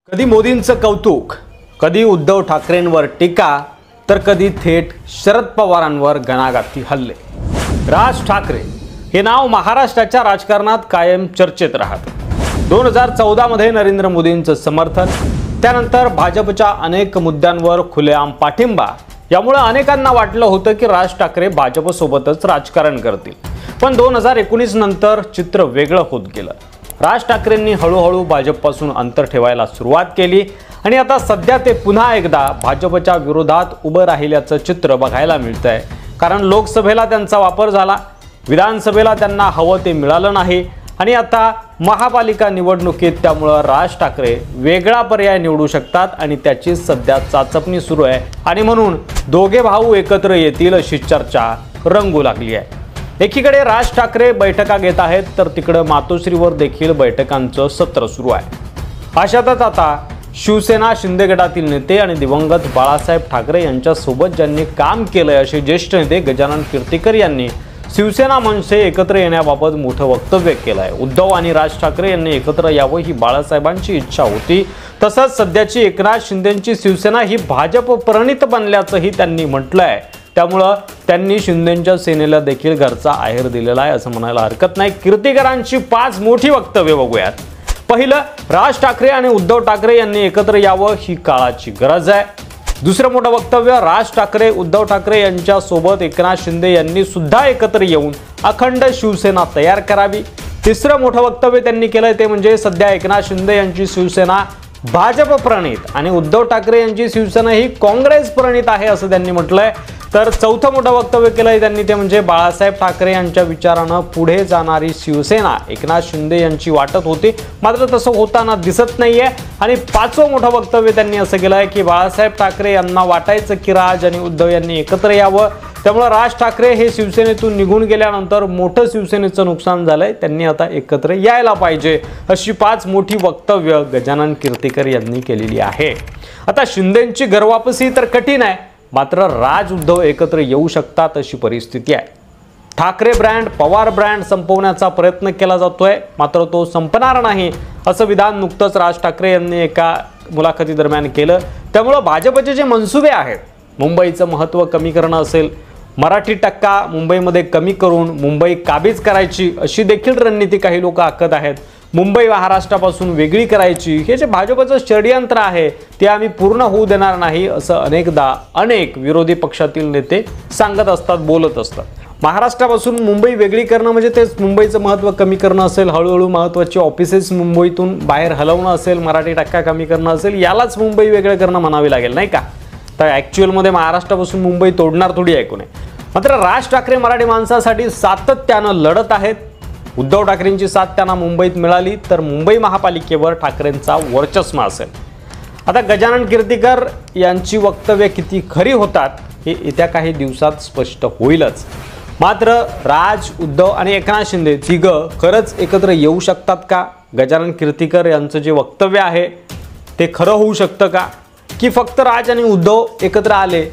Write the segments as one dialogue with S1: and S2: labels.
S1: कधी मोदींचं कौतुक, कधी उद्धव ठाकरेंवर टीका, तर कधी थेट शरद पवारांवर घणाघाती हल्ले। राज ठाकरे हे नाव महाराष्ट्राच्या राजकारणात कायम चर्चेत राहतं। 2014 मध्ये नरेंद्र मोदींचं समर्थन, त्यानंतर भाजपच्या अनेक मुद्द्यांवर खुलेआम पाठिंबा, यामुळे अनेकांना वाटलं होतं की राज ठाकरे भाजपसोबतच राजकारण करतील। पण 2019 नंतर चित्र वेगळं होत गेलं। राज ठाकरेंनी हळूहळू भाजपपासून अंतर ठेवायला सुरुवात केली आणि आता सध्या ते पुन्हा एकदा भाजपच्या विरोधात उभं राहिल्याचं चित्र बघायला मिळतंय। कारण लोकसभेला त्यांचा वापर झाला, विधानसभेला त्यांना हवं ते मिळालं नाही आणि आता महापालिका निवडणुकीत त्यामुळे राज ठाकरे वेगळा पर्याय निवडू शकतात आणि त्याची सध्या चाचपणी सुरू आहे आणि म्हणून दोघे भाऊ एकत्र येतील अशी चर्चा रंगू लागली आहे। एकीकडे राज ठाकरे बैठका घेत आहेत, तर तिकडे मातोश्रीवर देखील बैठकांचं सत्र सुरू आहे। अशातच आता शिवसेना शिंदे गटातील नेते आणि दिवंगत बाळासाहेब ठाकरे यांच्यासोबत ज्यांनी काम केलंय असे ज्येष्ठ नेते गजानन कीर्तिकर यांनी शिवसेना मनसे एकत्र येण्याबाबत मोठं वक्तव्य केलं आहे। उद्धव आणि राज ठाकरे यांनी एकत्र यावं ही बाळासाहेबांची इच्छा होती। तसंच सध्याची एकनाथ शिंदेंची शिवसेना ही भाजप प्रणित बनल्याचंही त्यांनी म्हटलं आहे। त्यामुळे त्यांनी शिंदेंच्या सेनेला देखील घरचा आहेर दिलेला आहे असं म्हणायला हरकत नाही। कीर्तिकरांची 5 मोठी वक्तव्य बघूयात। पहिलं, राज ठाकरे आणि उद्धव ठाकरे यांनी एकत्र यावं ही काळाची गरज आहे। दुसरं मोठं वक्तव्य, राज ठाकरे उद्धव ठाकरे यांच्या सोबत एकनाथ शिंदे यांनी सुद्धा एकत्र येऊन अखंड शिवसेना तयार करावी। तिसरं मोठं वक्तव्य त्यांनी केलंय ते म्हणजे सध्या एकनाथ शिंदे यांची शिवसेना भाजप प्रणित आणि उद्धव ठाकरे यांची शिवसेना ही काँग्रेस प्रणित आहे असं त्यांनी म्हटलंय। तर चौथं मोठं वक्तव्य केलंय त्यांनी ते म्हणजे बाळासाहेब ठाकरे यांच्या विचारानं पुढे जाणारी शिवसेना एकनाथ शिंदे यांची वाटत होती, मात्र तसं होताना दिसत नाहीये। आणि 5वं मोठं वक्तव्य त्यांनी असं केलंय की बाळासाहेब ठाकरे यांना वाटायचं की राज आणि उद्धव यांनी एकत्र यावं, त्यामुळे राज ठाकरे हे शिवसेनेतून निघून गेल्यानंतर मोठं शिवसेनेचं नुकसान झालंय, त्यांनी आता एकत्र यायला पाहिजे अशी 5 मोठी वक्तव्य गजानन कीर्तिकर यांनी केलेली आहे। आता शिंदेंची घरवापसी तर कठीण आहे, मात्र राज उद्धव एकत्र येऊ शकतात अशी परिस्थिती आहे। ठाकरे ब्रँड पवार ब्रँड संपवण्याचा प्रयत्न केला जातोय, मात्र तो संपणार नाही असं विधान नुकतंच राज ठाकरे यांनी एका मुलाखती दरम्यान केलं। त्यामुळे भाजपचे जे मनसुबे आहेत, मुंबईचं महत्त्व कमी करणं असेल, मराठी टक्का मुंबईमध्ये कमी करून मुंबई काबीज करायची अशी देखील रणनीती काही लोक आखत आहेत। मुंबई महाराष्ट्रापासून वेगळी करायची हे जे भाजपचं षडयंत्र आहे ते आम्ही पूर्ण होऊ देणार नाही असं अनेकदा अनेक विरोधी पक्षातील नेते सांगत असतात, बोलत असतात। महाराष्ट्रापासून मुंबई वेगळी करणं म्हणजे तेच मुंबईचं महत्त्व कमी करणं असेल, हळूहळू महत्त्वाची ऑफिसेस मुंबईतून बाहेर हलवणं असेल, मराठी टक्का कमी करणं असेल, यालाच मुंबई वेगळं करणं म्हणावे लागेल नाही का? तर ॲक्च्युअलमध्ये महाराष्ट्रापासून मुंबई तोडणार थोडी आहे कोणी। मात्र राज ठाकरे मराठी माणसासाठी सातत्यानं लढत आहेत। उद्धव ठाकरेंची साथ त्यांना मुंबईत मिळाली तर मुंबई महापालिकेवर ठाकरेंचा वर्चस्व असेल। आता गजानन कीर्तिकर यांची वक्तव्य किती खरी होतात हे येत्या काही दिवसात स्पष्ट होईलच। मात्र राज उद्धव आणि एकनाथ शिंदे तिघं खरंच एकत्र येऊ शकतात का? गजानन कीर्तिकर यांचं जे वक्तव्य आहे ते खरं होऊ शकतं का, की फक्त राज आणि उद्धव एकत्र आले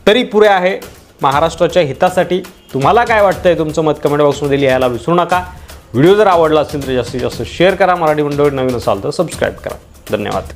S1: तरी पुरे आहे महाराष्ट्राच्या हितासाठी? तुम्हाला काय वाटतंय? तुमचं मत कमेंट बॉक्समध्ये लिहायला विसरू नका। व्हिडिओ जर आवडला असेल तर जास्तीत जास्त शेअर करा। मराठी मंडळी नवीन असाल तर सबस्क्राईब करा। धन्यवाद।